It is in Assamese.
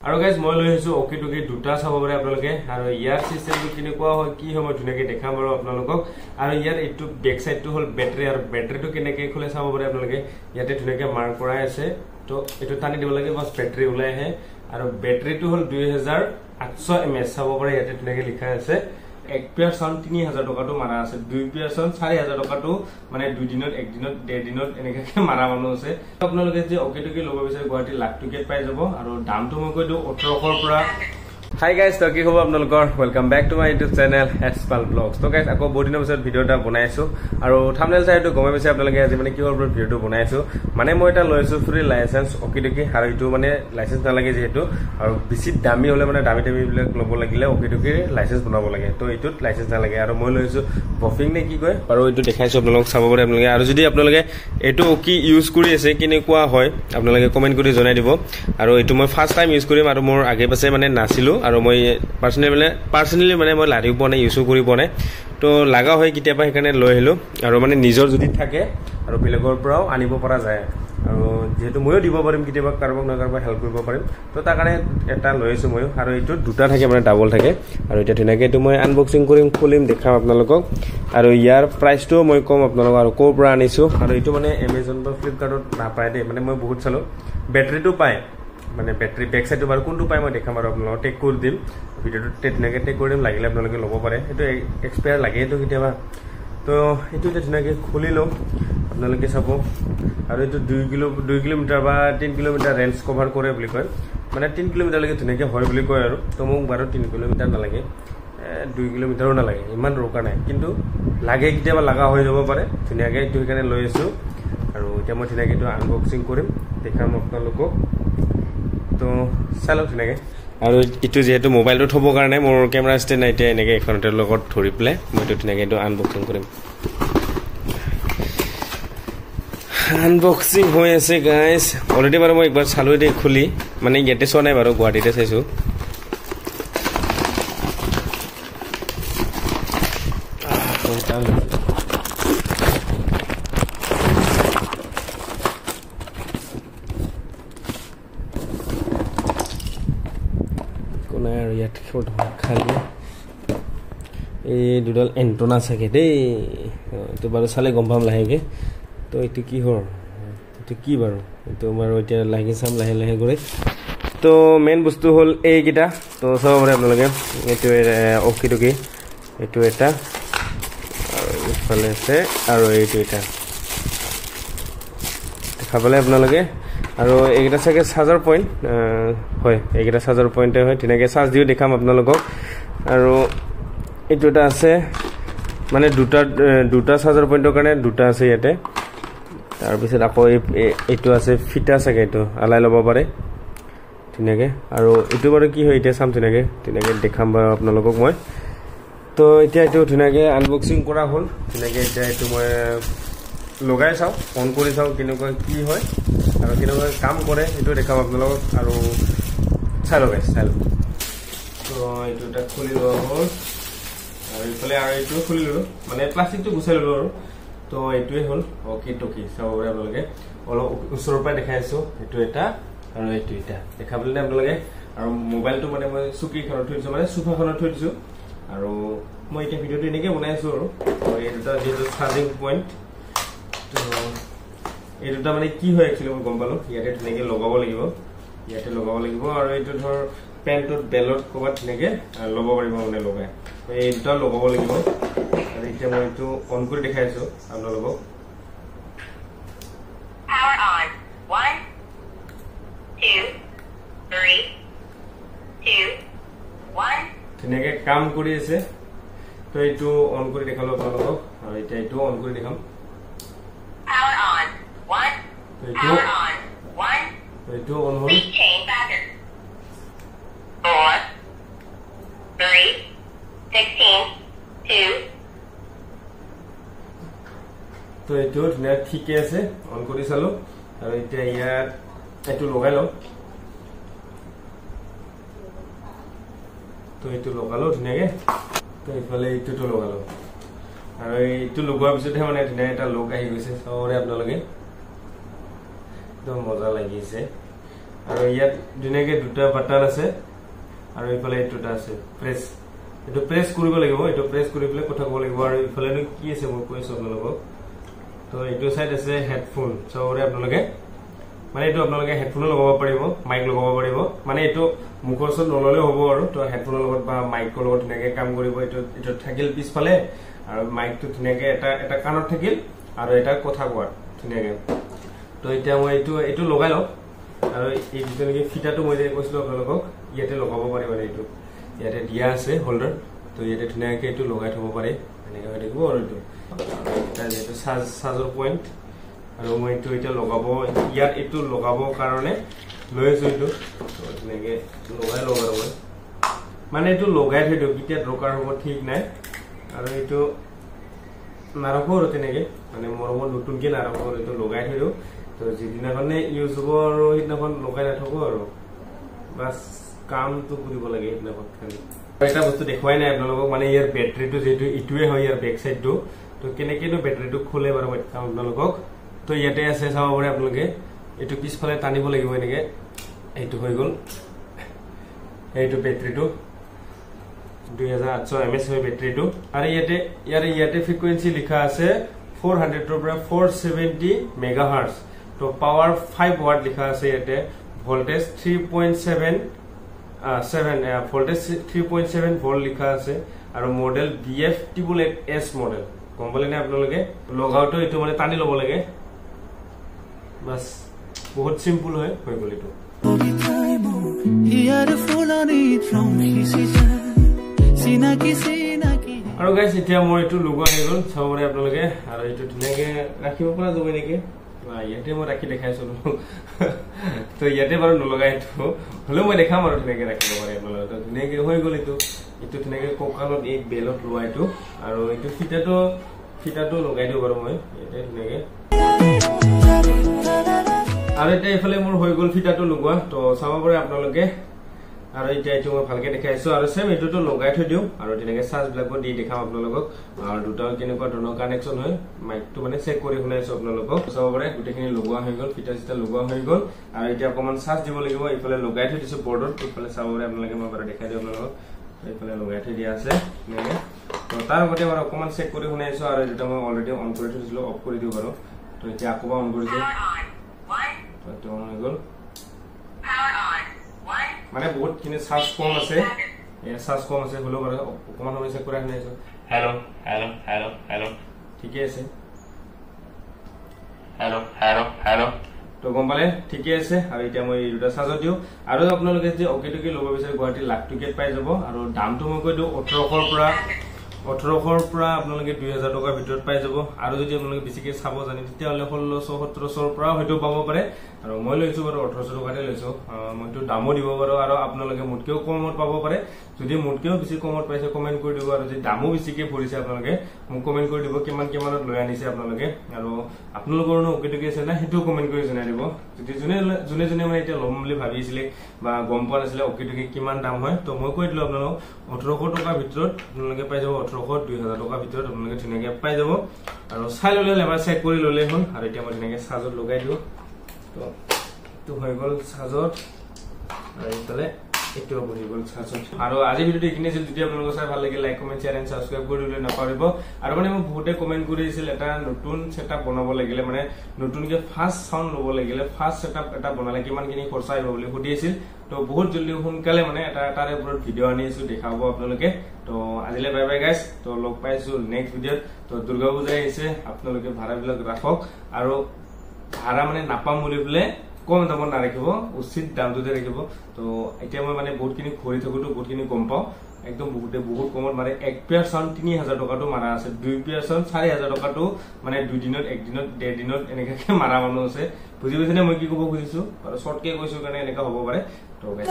আৰু গাইজ মই লৈ আহিছো অকি টকি দুটা চাব পাৰে আপোনালোকে আৰু ইয়াৰ সিস্টেমটো কেনেকুৱা হয় কি হয় মই ধুনীয়াকৈ দেখাম বাৰু আপোনালোকক আৰু ইয়াৰ এইটো বেক সাইডটো হ'ল বেটাৰী আৰু বেটাৰীটো কেনেকৈ খোলে চাব পাৰে আপোনালোকে ইয়াতে ধুনীয়াকৈ মাৰ্ক কৰা আছে তো এইটো টানি দিব লাগে বাছ বেটাৰী ওলাই আহে আৰু বেটাৰীটো হ'ল 2800 mAh চাব পাৰে ইয়াতে ধুনীয়াকৈ লিখা আছে এক পেয়াৰ সাউন্ড 3000 টকাটো মাৰা আছে দুই পেয়াৰ সাউন্ড 4000 টকাটো মানে দুই দিনত এক দিনত ডেৰ দিনত এনেকৈ মাৰা মানুহ আছে আপোনালোকে যে অকি টকি ল'ব বিচাৰে গুৱাহাটী লাখ টকিত পাই যাব আৰু দামটো মই কৈ দিওঁ 1800 ৰ পৰা Hi guys, তো কি খবৰ আপোনালোকৰ welcome back to my YouTube channel এছপাল ব্লগছ তো গাইজ আকৌ বহুত দিনৰ পিছত ভিডিঅ' এটা বনাইছো আৰু থাম্বনেল চাইটো গমে পাইছে আপোনালোকে আজি মানে কিহৰ ওপৰত ভিডিঅ'টো বনাইছো মানে মই এটা লৈছো ফ্ৰী লাইসেন্স অকি টকি আৰু এইটো মানে লাইসেন্স নালাগে যেহেতু আৰু বেছি দামী হলে মানে দামী বিলাক ল'ব লাগিলে অকি টকি লাইসেন্স বনাব লাগে তো এইটোত লাইসেন্স নালাগে আৰু মই লৈছো বফিং নে কি কয় আৰু এইটো দেখাইছো আপোনালোকক চাব পাৰে আপোনালোকে আৰু যদি আপোনালোকে এইটো অকি ইউজ কৰি আছে কেনেকুৱা হয় আপোনালোকে কমেন্ট কৰি জনাই দিব আৰু এইটো মই ফাৰ্স্ট টাইম ইউজ কৰিম আৰু মোৰ আগে পাছে মানে নাছিলো আৰু মই পাৰ্সোনালি মানে মই লাৰিও পোৱা নাই ইউজো কৰি পোৱা নাই তো লাগা হয় কেতিয়াবা সেইকাৰণে লৈ আহিলো আৰু মানে নিজৰ যদি থাকে আৰু বেলেগৰ পৰাও আনিব পৰা যায় আৰু যেহেতু ময়ো দিব পাৰিম কেতিয়াবা কাৰোবাক না কাৰোবাক হেল্প কৰিব পাৰিম তো তাৰ কাৰণে এটা লৈ আছো ময়ো আৰু এইটো দুটা থাকে মানে ডাবল থাকে আৰু এটা ধুনীয়াকৈ এইটো মই আনবক্সিং কৰিম খুলিম দেখাম আপোনালোকক আৰু ইয়াৰ প্ৰাইচটো মই কম আপোনালোকক আৰু ক'ৰ পৰা আনিছো আৰু এইটো মানে এমেজন বা ফ্লিপকাৰ্টত নাপায় দেই মানে মই বহুত চালো বেটাৰীটো পায় মানে বেটাৰী বেক সাইডটো বাৰু কোনটো পাই মই দেখাম আৰু আপোনালোকক টেক কৰি দিম ভিডিঅ'টো তেনেকৈ টেক কৰি দিম লাগিলে আপোনালোকে ল'ব পাৰে এইটো এক্সপায়াৰ লাগেতো কেতিয়াবা তো এইটো এতিয়া ধুনীয়াকৈ খুলি লওঁ আপোনালোকে চাব আৰু এইটো 2 কিলোমিটাৰ বা 3 কিলোমিটাৰ ৰেঞ্জ কভাৰ কৰে বুলি কয় মানে 3 কিলোমিটাৰলৈকে ধুনীয়াকৈ হয় বুলি কয় আৰু তো মোক বাৰু 3 কিলোমিটাৰ নালাগে 2 কিলোমিটাৰো নালাগে ইমান ৰখা নাই কিন্তু লাগে কেতিয়াবা লগা হৈ যাব পাৰে ধুনীয়াকৈ এইটো সেইকাৰণে লৈ আছোঁ আৰু এতিয়া মই ধুনীয়াকৈ এইটো আনবক্সিং কৰিম দেখাম আপোনালোকক তো চালো ধুনীয়াকৈ আৰু এইটো যেহেতু মোবাইলটো থ'বৰ কাৰণে মোৰ কেমেৰা ষ্টেণ্ড নাই এতিয়া এনেকৈ এখনতে লগত ধৰি পেলাই মই এইটো ধুনীয়াকৈ এইটো আনবক্সিং কৰিম আনবক্সিং হৈ আছে গাইজ অলৰেডি বাৰু মই একবাৰ চালোঁ এতিয়া খুলি মানে ইয়াতে চোৱা নাই বাৰু গুৱাহাটীতে চাইছোঁ আৰু ইয়াত খালি এই দুডাল এণ্টনা চাগে দেই এইটো বাৰু চালে গম পাম লাহেকৈ তো এইটো কি হ'ল এইটো কি বাৰু এইটো বাৰু এতিয়া লাহেকৈ চাম লাহে লাহে কৰি তো মেইন বস্তু হ'ল এইকেইটা তো চাব পাৰে আপোনালোকে এইটো অকি টকি এইটো এটা আৰু ইফালে আছে আৰু এইটো এটা দেখা পালে আপোনালোকে আৰু এইকেইটা চাগে চাৰ্জাৰ পইণ্ট হয় এইকেইটা চাৰ্জাৰ পইণ্টে হয় ধুনীয়াকৈ চাৰ্জ দিও দেখাম আপোনালোকক আৰু এইটো এটা আছে মানে দুটা চাৰ্জাৰ পইণ্টৰ কাৰণে দুটা আছে ইয়াতে তাৰপিছত আকৌ এইটো আছে ফিটা চাগে এইটো আলাই ল'ব পাৰে ধুনীয়াকৈ আৰু এইটো বাৰু কি হয় এতিয়া চাম ধুনীয়াকৈ দেখাম বাৰু আপোনালোকক মই তো এতিয়া এইটো ধুনীয়াকৈ আনবক্সিং কৰা হ'ল ধুনীয়াকৈ এতিয়া এইটো মই লগাই চাওঁ অন কৰি চাওঁ কেনেকুৱা কি হয় আৰু কেনেকুৱা কাম কৰে এইটো দেখাম আপোনালোকক আৰু চাই লওক তো এইটো এটা খুলি লোৱা হ'ল আৰু এইফালে আৰু এইটো খুলি ল'লোঁ মানে প্লাষ্টিকটো গুচাই ল'লোঁ আৰু তো এইটোৱে হ'ল অকি টকি চাব পাৰে আপোনালোকে অলপ ওচৰৰ পৰাই দেখাইছোঁ এইটো এটা আৰু এইটো এটা দেখা পালে আপোনালোকে আৰু মোবাইলটো মানে মই চকীখনত থৈ দিছোঁ মানে চোফাখনত থৈ দিছোঁ আৰু মই এতিয়া ভিডিঅ'টো এনেকৈ বনাই আছোঁ আৰু এই দুটা যিহেতু চাৰ্জিং পইণ্ট তো এই দুটা মানে কি হয় একচুৱেলি মই গম পালোঁ ইয়াতে ধুনীয়াকৈ লগাব লাগিব আৰু এইটো ধৰ পেণ্টত বেলত ক'ৰবাত ধুনীয়াকৈ ল'ব পাৰিব মানে লগাই এই দুটা লগাব লাগিব আৰু এতিয়া মই এইটো অন কৰি দেখাই আছোঁ আপোনালোকক ধুনীয়াকৈ কাম কৰি আছে তো এইটো অন কৰি দেখালোঁ আপোনালোকক আৰু এতিয়া এইটো অন কৰি দেখাম এইটো অন হ'ল তো এইটো ধুনীয়া ঠিকে আছে অন কৰি চালোঁ আৰু এতিয়া ইয়াত এইটো লগাই লওঁ তো এইটো লগালোঁ ধুনীয়াকৈ তো এইফালে এইটোতো লগালোঁ আৰু এইটো লগোৱাৰ পিছতহে মানে ধুনীয়া এটা লুক আহি গৈছে চাবৰে আপোনালোকে একদম মজা লাগিছে আৰু ইয়াত ধুনীয়াকে দুটা বাটন আছে আৰু ইফালে এইটোটা আছে প্ৰেছ এটো প্ৰেছ কৰিব লাগিব এটো প্ৰেছ কৰি পেলাই কথা ক'ব লাগিব আৰু ইফালে কি আছে মই কৈছো আপোনালোকক তো এইটো সাইড আছে হেডফোন সবৰে আপোনালোকে মানে এইটো আপোনালোকে হেডফোন লগাব পাৰিব মাইক লগাব পাৰিব মানে এইটো মুখৰ ওচৰত নললে হ'ব আৰু তো হেডফোনৰ লগত বা মাইকৰ লগত ধুনীয়াকে কাম কৰিব এইটো থাকিল পিছফালে আৰু মাইকটো ধুনীয়াকে এটা কাণত থাকিল আৰু এটা কথা কোৱা ধুনীয়াকে তো এতিয়া মই এইটো লগাই লওঁ আৰু এই যেনেকে ফিটাটো মই যে কৈছিলো আপোনালোকক ইয়াতে লগাব পাৰিব মানে এইটো ইয়াতে দিয়া আছে হোল্ডাৰ তো ইয়াতে ধুনীয়াকে এইটো লগাই থব পাৰে এনেকৈ হৈ থাকিব আৰু এইটো চাৰ্জৰ পইণ্ট আৰু মই এইটো এতিয়া লগাব ইয়াত এইটো লগাব কাৰণে লৈ আছো এইটো ধুনীয়াকে লগাই লওঁ আৰু মই মানে এইটো লগাই থৈ দিওঁ কেতিয়া দৰকাৰ হ'ব ঠিক নাই আৰু এইটো নাৰাখো আৰু তেনেকে মানে মৰমত নতুনকে নাৰাখো আৰু এইটো লগাই থৈ দিওঁ তো যিদিনাখনে ইউজ হ'ব আৰু সেইদিনাখন লগাই নাথাকো আৰু বাছ কামটো কৰিব লাগে সেইদিনাখন খালি এটা বস্তু দেখুৱাই নাই আপোনালোকক মানে ইয়াৰ বেটাৰীটো যেহেতু ইটোৱে হয় ইয়াৰ বেক চাইডটো তো কেনেকেনো বেটাৰীটো খোলে বাৰু মই দেখাম আপোনালোকক তো ইয়াতে আছে চাব পাৰে আপোনালোকে এইটো পিছফালে টানিব লাগিব এনেকে এইটো হৈ গ'ল এইটো বেটাৰীটো 2800 mAh হয় বেটাৰীটো আৰু ইয়াতে ফ্ৰিকুৱেন্সি লিখা আছে 400 ৰ পৰা 470 মেগাহাৰ্টজ তো পাৱাৰ 5 ওয়াট লিখা আছে ইয়াতে ভোল্টেজ 3.7 ভোল্টেজ 3.7 ভোল্ট লিখা আছে আৰু মডেল BF888S মডেল গম পালে নে আপোনালোকে লগাওটো এইটো মানে টানি ল'ব লাগে বাস বহুত সিম্পল হয় হৈ গ'ল এইটো আৰু গাইস এতিয়া মই এইটো লগোৱা হৈ গ'ল চাবৰে আপোনালোকে আৰু এইটো ধুনীয়াকে ৰাখিব পৰা যাব নেকি ইয়াতে মই ৰাখি দেখাইছো তো ইয়াতে বাৰু নলগাই এইটো হলেও মই দেখাম আৰু ধুনীয়াকে ৰাখিব পাৰে আপোনালোকে ধুনীয়াকে হৈ গ'ল এইটো ধুনীয়াকে কঁকালত এই বেলত লোৱাইটো আৰু এইটো ফিটাটো লগাই দিও বাৰু মই ইয়াতে ধুনীয়াকে আৰু এটা ইফালে মোৰ হৈ গ'ল ফিটাটো লগোৱা তো চাব পাৰে আপোনালোকে আৰু এতিয়া এইটো মই ভালকে দেখাইছো আৰু সেম এইটোটো লগাই থৈ দিও আৰু তেনেকে চাৰ্জ ব্লাকো দি দেখাম আপোনালোকক আৰু দুটা কেনেকুৱা ধৰণৰ কানেকচন হয় মাইকটো মানে চেক কৰি শুনাইছো আপোনালোকক চাব পাৰে গুটেখিনি লগোৱা হৈ গ'ল ফিটা লগোৱা হৈ গ'ল আৰু এতিয়া অকমান চাৰ্জ দিব লাগিব ইফালে লগাই থৈ দিছো বৰ্ডত ইফালে চাব পাৰে আপোনালোকে মই বাৰু দেখাই দিও আপোনালোকক ইফালে লগাই থৈ দিয়া আছে নেনে তো তাৰ আগতে মই অকমান চেক কৰি শুনাইছো আৰু এটা মই অলৰেডি অন কৰি থৈছিলো অফ কৰি দিও বাৰু তো এতিয়া আকৌ অন কৰিছো তো অন হৈ গ'ল মানে বহুত কিনে চাৰ্জ কম আছে হলো বাৰু অকমান সময় চেক কৰি শুনাইছো হেল্ল ঠিকে আছে হেল্ল তো গম পালে ঠিকে আছে আৰু এতিয়া মই দুটা চাৰ্জ দিও আৰু আপোনালোকে যে অকেটকে ল'ব বিচাৰে গুৱাহাটী লাখ টিকেট পাই যাব আৰু দামটো মই কৈ দিও 1800 পৰা আপোনালোকে 2000 টকাৰ ভিতৰত পাই যাব আৰু যদি আপোনালোকে বেছিকে চাব জানে তেতিয়া হলে 1600-1700 পৰা হয়তো পাব পাৰে আৰু মই লৈছো বাৰু 1800 টকাতে লৈছো মইটো দামো দিব বাৰু আৰু আপোনালোকে মুটকেও কমত পাব পাৰে যদি মুটকেও বেছি কমত পাইছে কমেন্ট কৰি দিব আৰু যদি দামো বেছিকে পৰিছে আপোনালোকে মোক কমেন্ট কৰি দিব কিমানত লৈ আনিছে আপোনালোকে আৰু আপোনালোকৰনো অকেটকে আছে না হেতু কমেন্ট কৰি জনাই দিব যদি জুনে মানে এতিয়া লম বুলি ভাবিছিলে বা গম পোৱা নাছিলে অকেটকে কিমান দাম হয় তো মই কৈ দিলো আপোনালোক 1800 টকাৰ ভিতৰত আপোনালোকে পাই যাব 1800-2000 টকাৰ ভিতৰত আপোনালোকে ধুনীয়াকে পাই যাব আৰু চাই ললে এবাৰ চেক কৰি ললে হ'ল আৰু এতিয়া মই ধুনীয়াকে চাৰ্জত লগাই দিও তো হৈ গ'ল চাৰ্জত আৰু ইফালে এইটো হৈ গ'ল চাৰ্জত আৰু আজি ভিডিওটো এইখিনি আছিল যদি আপোনালোকৰ চাই ভাল লাগিল like comment share and subscribe কৰি দিলে নাপাহৰিব আৰু মানে মই বহুতে কমেন্ট কৰিছিল এটা নতুন সেটআপ বনাব লাগিলে মানে নতুনকে ফাষ্ট সাউন্ড ল'ব লাগিলে ফাষ্ট সেটআপ এটা বনালে কিমানখিনি খৰচ আহিব বুলি সুধিছিল তো বহুত জলদি সোনকালে মানে এটা তাৰে ওপৰত ভিডিও আনিছো দেখাব আপোনালোকে তো আজিলে বাই বাই গাইস তো লগ পাইছো নেক্সট ভিডিওত তো দুৰ্গা পূজা আহিছে আপোনালোকে ভাড়াবিলাক ৰাখক আৰু ভাড়া মানে নাপাম বুলি বলে কম দামত নাৰাখিব উচিত দামটোতে ৰাখিব তো এতিয়া মই মানে বহুতখিনি ঘূৰি থাকোতো বহুতখিনি গম পাওঁ একদম বহুত কমত মাৰে এক পেয়াৰ সাউন্ড 3000 টকাটো মাৰা আছে দুই পেয়াৰ সাউন্ড 4000 টকাটো মানে দুই দিনত এক দিনত ডেৰ দিনত এনেকে মাৰা মানুহ আছে বুজি পাইছেনে মই কি ক'ব খুজিছো আৰু শৰ্টকে কৈছো কাৰণে এনেকা হ'ব পাৰে তো গাইস